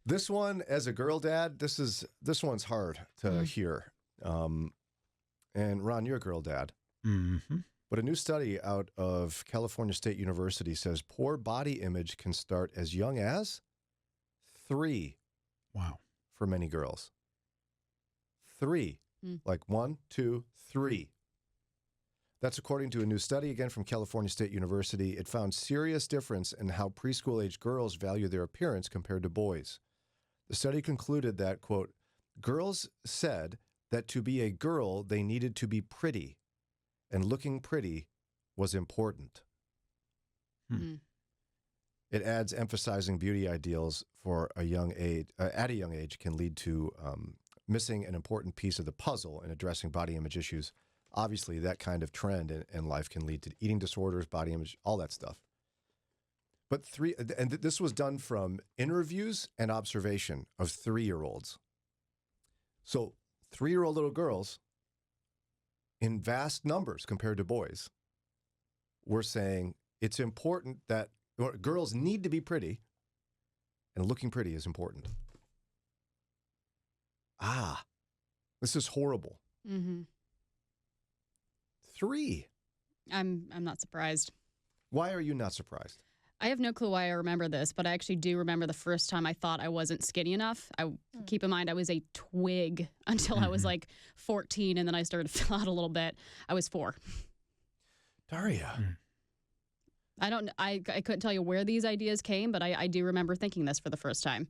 This one, as a girl dad, this one's hard to hear. And Ron, you're a girl dad. Mm-hmm. But a new study out of California State University says poor body image can start as young as 3. Wow. For many girls. 3. Like 1, 2, 3. That's according to a new study, again, from California State University. It found serious difference in how preschool-age girls value their appearance compared to boys. The study concluded that, quote, girls said that to be a girl, they needed to be pretty, and looking pretty was important. It adds emphasizing beauty ideals for a young age, at a young age can lead to missing an important piece of the puzzle in addressing body image issues. Obviously, that kind of trend in life can lead to eating disorders, body image, all that stuff. But this was done from interviews and observation of 3-year-olds. So 3-year-old little girls, in vast numbers compared to boys, were saying it's important that girls need to be pretty, and looking pretty is important. This is horrible. 3. I'm not surprised. Why are you not surprised? I have no clue why I remember this, but I actually do remember the first time I thought I wasn't skinny enough. Keep in mind, I was a twig until I was like 14, and then I started to fill out a little bit. I was 4. Daria. I couldn't tell you where these ideas came, but I do remember thinking this for the first time.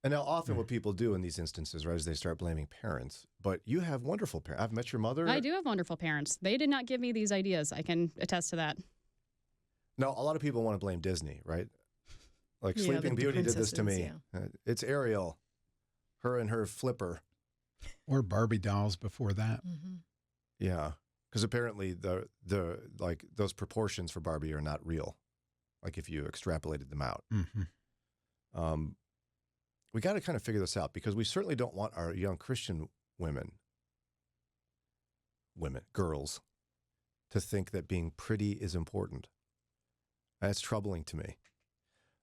And now often what people do in these instances, right, is they start blaming parents. But you have wonderful parents. I've met your mother. I do have wonderful parents. They did not give me these ideas. I can attest to that. No, a lot of people want to blame Disney, right? Like Sleeping Beauty did this to me. Yeah. It's Ariel, her and her flipper. Or Barbie dolls before that. Yeah, because apparently the like those proportions for Barbie are not real. Like if you extrapolated them out. We got to kind of figure this out because we certainly don't want our young Christian girls, to think that being pretty is important. That's troubling to me.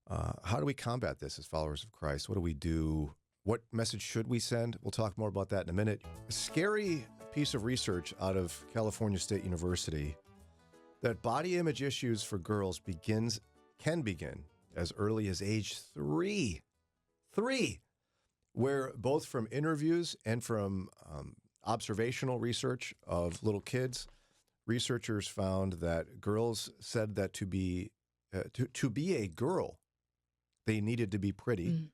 How do we combat this as followers of Christ? What do we do? What message should we send? We'll talk more about that in a minute. A scary piece of research out of California State University that body image issues for girls can begin as early as age 3. 3, where both from interviews and from observational research of little kids, researchers found that girls said that to be a girl, they needed to be pretty,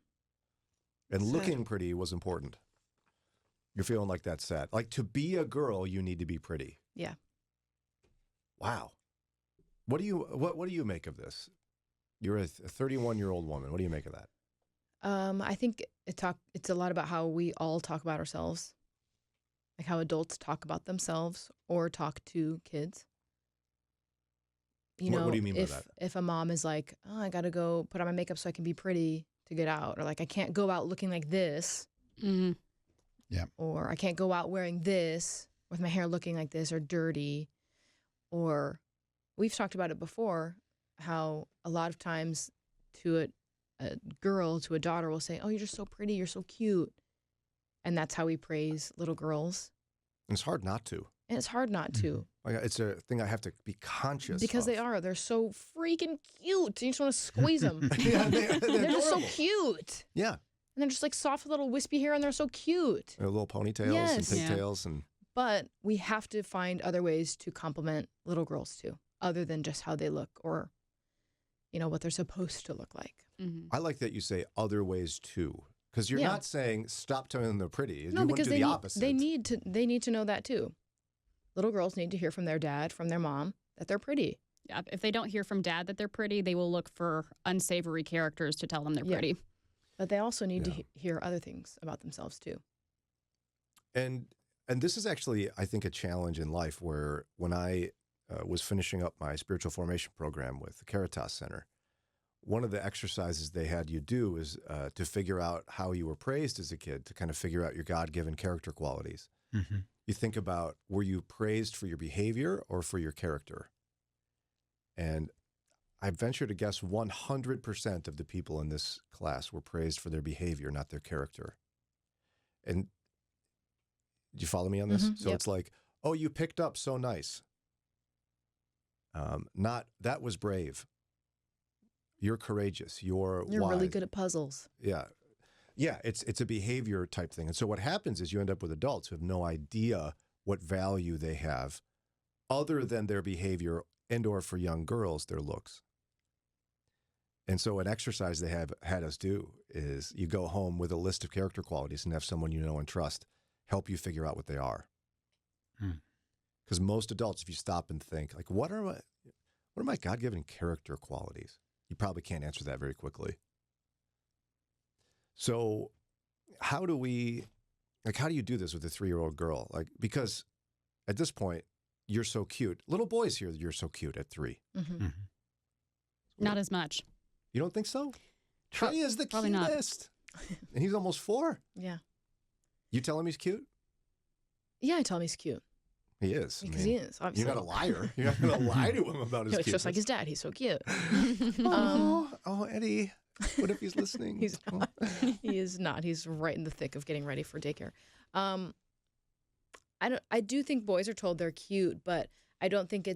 and looking pretty was important. You're feeling like that's sad. Like to be a girl, you need to be pretty. Yeah. Wow. What do you make of this? You're a 31-year-old woman. What do you make of that? I think it's a lot about how we all talk about ourselves, like how adults talk about themselves or talk to kids. What do you mean by that? If a mom is like, oh, I got to go put on my makeup so I can be pretty to get out, or like I can't go out looking like this, or I can't go out wearing this with my hair looking like this or dirty, or we've talked about it before, how a lot of times to a girl, to a daughter will say, oh, you're just so pretty, you're so cute. And that's how we praise little girls. And it's hard not to. And it's hard not to. It's a thing I have to be conscious because of. they're so freaking cute. You just want to squeeze them. Yeah, they're just so adorable. cute. Yeah. And they're just like soft little wispy hair and they're so cute. Their little ponytails and pigtails. And But we have to find other ways to compliment little girls too, other than just how they look or, what they're supposed to look like. I like that you say other ways too, because you're not saying stop telling them they're pretty. No, you because want to do the opposite. They need to know that too. Little girls need to hear from their dad, from their mom, that they're pretty. Yeah, if they don't hear from dad that they're pretty, they will look for unsavory characters to tell them they're pretty. But they also need to hear other things about themselves too. And this is actually, I think, a challenge in life where when I was finishing up my spiritual formation program with the Caritas Center, one of the exercises they had you do is to figure out how you were praised as a kid, to kind of figure out your God-given character qualities. You think about, were you praised for your behavior or for your character? And I venture to guess 100% of the people in this class were praised for their behavior, not their character. And do you follow me on this? So Yep. it's like, oh, you picked up so nice. Not that was brave. You're courageous. You're You're really wise. good at puzzles. Yeah. Yeah, it's a behavior type thing. And so what happens is you end up with adults who have no idea what value they have other than their behavior and or for young girls, their looks. And so an exercise they have had us do is you go home with a list of character qualities and have someone you know and trust help you figure out what they are. Because most adults, if you stop and think, like, what are my God-given character qualities? You probably can't answer that very quickly. So how do you do this with a 3-year-old girl? Like, because at this point, you're so cute. Little boys here, you're so cute at 3. Mm-hmm. Not as much. You don't think so? Trey is the probably not. cutest. And he's almost 4. Yeah. You tell him he's cute? Yeah, I tell him he's cute. He is. Because he is, obviously. You're not a liar. You're not going to lie to him about his He looks cuteness. just like his dad. He's so cute. Oh, Eddie. What if he's listening? He's not. He is not. He's right in the thick of getting ready for daycare. I do think boys are told they're cute, but I don't think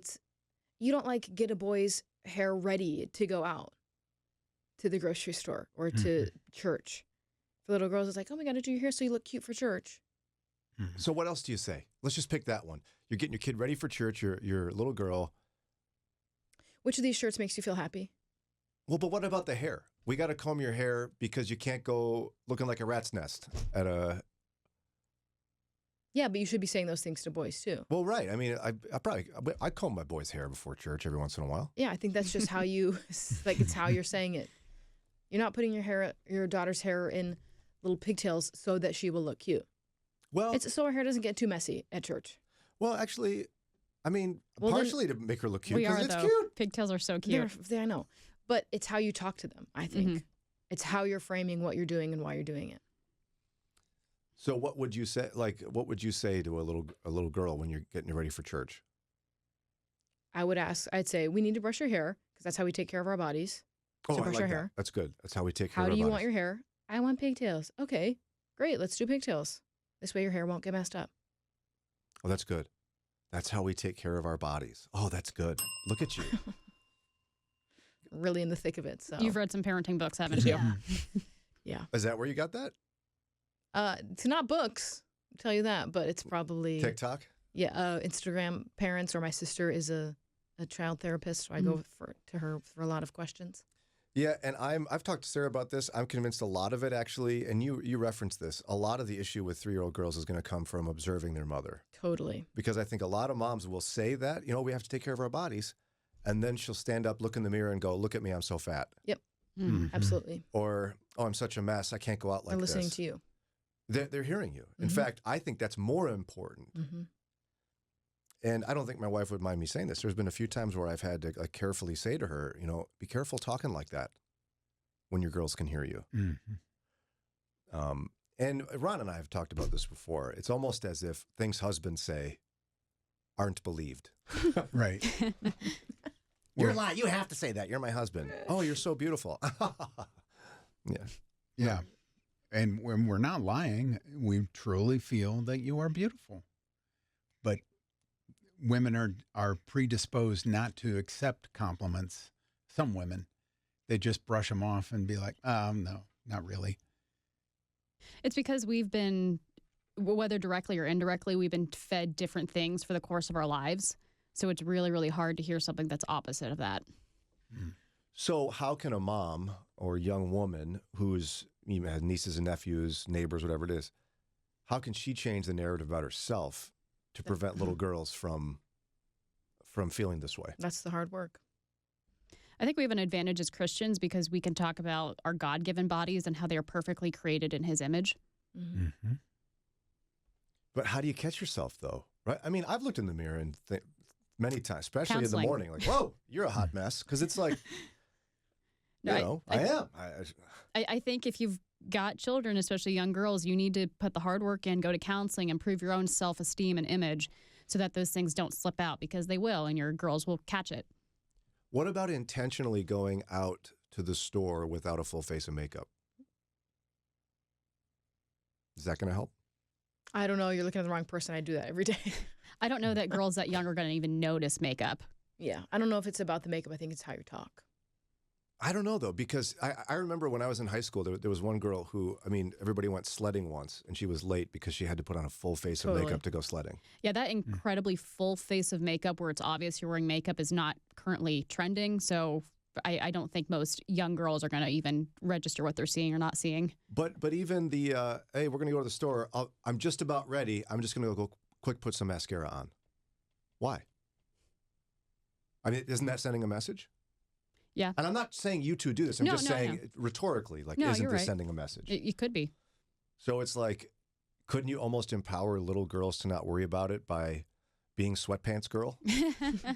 you don't like get a boy's hair ready to go out to the grocery store or to church. For little girls, it's like, oh my God, did you do your hair so you look cute for church? So what else do you say? Let's just pick that one. You're getting your kid ready for church, your little girl. Which of these shirts makes you feel happy? Well, but what about the hair? We got to comb your hair because you can't go looking like a rat's nest at a... Yeah, but you should be saying those things to boys too. Well, right. I mean, I comb my boy's hair before church every once in a while. Yeah, I think that's just how you, like, it's how you're saying it. You're not putting your daughter's hair in little pigtails so that she will look cute. Well, It's so her hair doesn't get too messy at church. well, actually, I mean, Well, then- partially to make her look cute We because are, it's though. cute. Pigtails are so cute. I know. But it's how you talk to them, I think. Mhm. It's how you're framing what you're doing and why you're doing it. So what would you say? Like, what would you say to a little girl when you're getting ready for church? I'd say, we need to brush your hair because that's how we take care of our bodies. Oh, So I brush like our that. hair. That's good. That's how we take care How of do our you bodies. want your hair? I want pigtails. Okay, great. Let's do pigtails. This way your hair won't get messed up. Oh, that's good. That's how we take care of our bodies. Oh, that's good. Look at you. Really in the thick of it. So You've read some parenting books, haven't you? Yeah. Yeah. Is that where you got that? It's not books, I'll tell you that, but it's probably TikTok? Yeah, Instagram parents, or my sister is a child therapist, so I go to her for a lot of questions. Yeah, and I've talked to Sarah about this. I'm convinced a lot of it actually, and you referenced this, a lot of the issue with 3-year-old girls is going to come from observing their mother. Totally. Because I think a lot of moms will say that, we have to take care of our bodies. And then she'll stand up, look in the mirror and go, look at me, I'm so fat. Yep. Mm. Absolutely. Or, oh, I'm such a mess. I can't go out like They're listening this. to you. They're hearing you. In fact, I think that's more important. Mm-hmm. And I don't think my wife would mind me saying this. There's been a few times where I've had to carefully say to her, be careful talking like that when your girls can hear you. And Ron and I have talked about this before. It's almost as if things husbands say aren't believed. Right. You're lying. You have to say that. You're my husband. Oh, you're so beautiful. Yeah. Yeah. And when we're not lying, we truly feel that you are beautiful. But women are predisposed not to accept compliments. Some women, they just brush them off and be like, no, not really. It's because we've been, whether directly or indirectly, we've been fed different things for the course of our lives. So it's really, really hard to hear something that's opposite of that. So how can a mom or young woman who's has nieces and nephews, neighbors, whatever it is, how can she change the narrative about herself to prevent little girls from feeling this way? That's the hard work. I think we have an advantage as Christians because we can talk about our God-given bodies and how they are perfectly created in His image. Mm-hmm. But how do you catch yourself, though? Right? I mean, I've looked in the mirror and many times, especially in Counseling. the morning, like, whoa, you're a hot mess. Because it's like, No, I am. I think if you've got children, especially young girls, you need to put the hard work in, go to counseling, improve your own self-esteem and image so that those things don't slip out because they will, and your girls will catch it. What about intentionally going out to the store without a full face of makeup? Is that going to help? I don't know. You're looking at the wrong person. I do that every day. I don't know that girls that young are going to even notice makeup. Yeah. I don't know if it's about the makeup. I think it's how you talk. I don't know, though, because I remember when I was in high school, there was one girl who, I mean, everybody went sledding once, and she was late because she had to put on a full face of makeup to go sledding. Yeah, that incredibly full face of makeup where it's obvious you're wearing makeup is not currently trending. So I don't think most young girls are going to even register what they're seeing or not seeing. But even the, hey, we're going to go to the store. I'm just about ready. I'm just going to go quick put some mascara on. Why? I mean, isn't that sending a message? Yeah. And I'm not saying you two do this. I'm just saying rhetorically, like, isn't this sending a message? It could be. So it's like, couldn't you almost empower little girls to not worry about it by being sweatpants girl?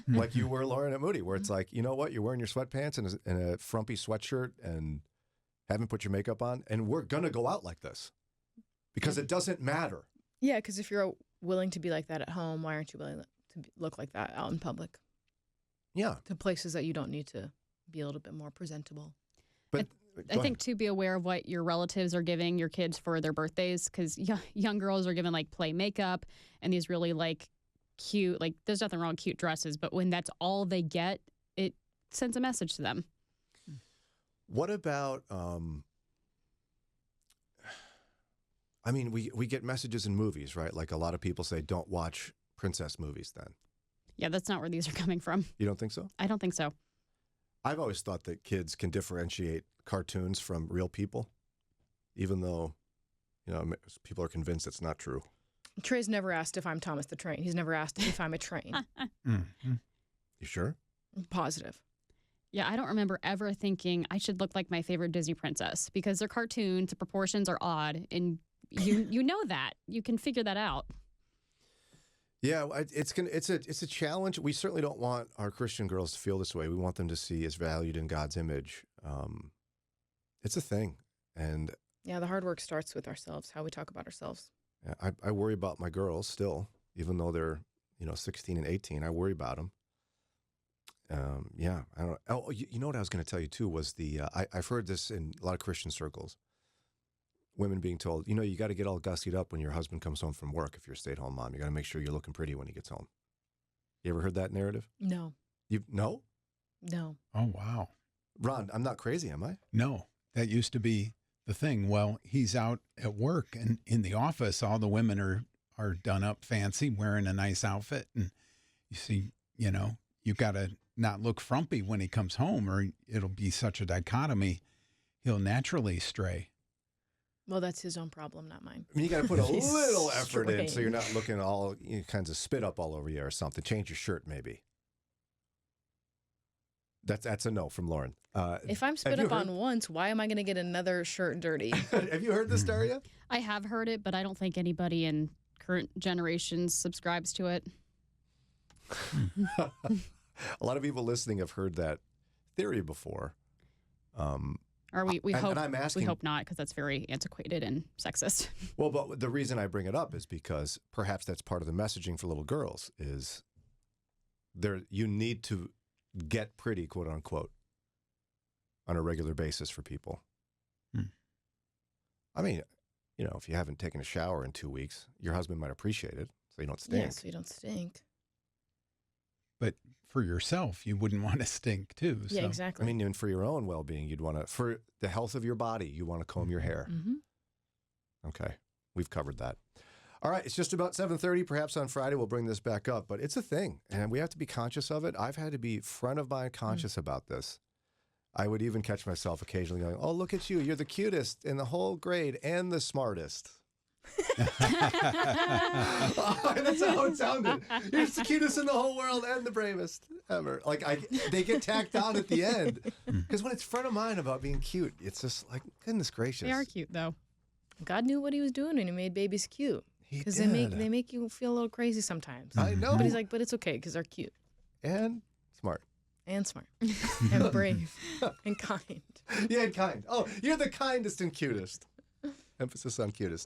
Like you were, Lauren, at Moody, where it's like, you know what? You're wearing your sweatpants and a frumpy sweatshirt and haven't put your makeup on. And we're going to go out like this because it doesn't matter. Yeah, because if you're willing to be like that at home, why aren't you willing to look like that out in public? Yeah. To places that you don't need to be a little bit more presentable. But I think to be aware of what your relatives are giving your kids for their birthdays, because young girls are given like play makeup and these really like cute, like there's nothing wrong with cute dresses, but when that's all they get, it sends a message to them. What about, I mean, we get messages in movies, right? Like a lot of people say, don't watch princess movies then. Yeah, that's not where these are coming from. You don't think so? I don't think so. I've always thought that kids can differentiate cartoons from real people, even though, you know, people are convinced it's not true. Trey's never asked if I'm Thomas the Train. He's never asked if I'm a train. Mm-hmm. You sure? Positive. Yeah, I don't remember ever thinking I should look like my favorite Disney princess because they're cartoons, the proportions are odd, and you know that. You can figure that out. Yeah, it's a challenge. We certainly don't want our Christian girls to feel this way. We want them to see as valued in God's image. It's a thing, and yeah, the hard work starts with ourselves, how we talk about ourselves. I worry about my girls still, even though they're 16 and 18. I worry about them. Yeah, I don't. Oh, you know what I was going to tell you too was I've heard this in a lot of Christian circles. Women being told, you got to get all gussied up when your husband comes home from work if you're a stay-at-home mom. You got to make sure you're looking pretty when he gets home. You ever heard that narrative? No. No? No. Oh, wow. Ron, I'm not crazy, am I? No, that used to be the thing. Well, he's out at work and in the office, all the women are done up fancy, wearing a nice outfit. And you see, you got to not look frumpy when he comes home or it'll be such a dichotomy. He'll naturally stray. Well, that's his own problem, not mine. I mean, you got to put a He's little effort in so strange. you're not looking all kinds of spit up all over you or something. Change your shirt, maybe. That's a no from Lauren. If I'm spit up on once, why am I going to get another shirt dirty? Have you heard this, Daria? I have heard it, but I don't think anybody in current generations subscribes to it. A lot of people listening have heard that theory before. Or we hope, and I'm asking, we hope not, because that's very antiquated and sexist. Well, but the reason I bring it up is because perhaps that's part of the messaging for little girls is you need to get pretty, quote unquote, on a regular basis for people. I mean, if you haven't taken a shower in 2 weeks, your husband might appreciate it, so you don't stink. Yeah, so you don't stink. But for yourself, you wouldn't want to stink too. Yeah, so. exactly. I mean, even for your own well-being, you'd want to, for the health of your body, you want to comb your hair. Mm-hmm. Okay, we've covered that. All right, it's just about 7:30. Perhaps on Friday we'll bring this back up, but it's a thing, and we have to be conscious of it. I've had to be front of mind conscious about this. I would even catch myself occasionally going, "Oh, look at you! You're the cutest in the whole grade and the smartest." That's how it sounded. You're the cutest in the whole world and the bravest ever. Like they get tacked on at the end because when it's front of mind about being cute, it's just like goodness gracious. They are cute, though. God knew what he was doing when he made babies cute. Because they make you feel a little crazy sometimes. I know. But he's like, but it's okay because they're cute. And smart. And smart. And brave. And kind. Yeah, and kind. Oh, you're the kindest and cutest. Emphasis on cutest.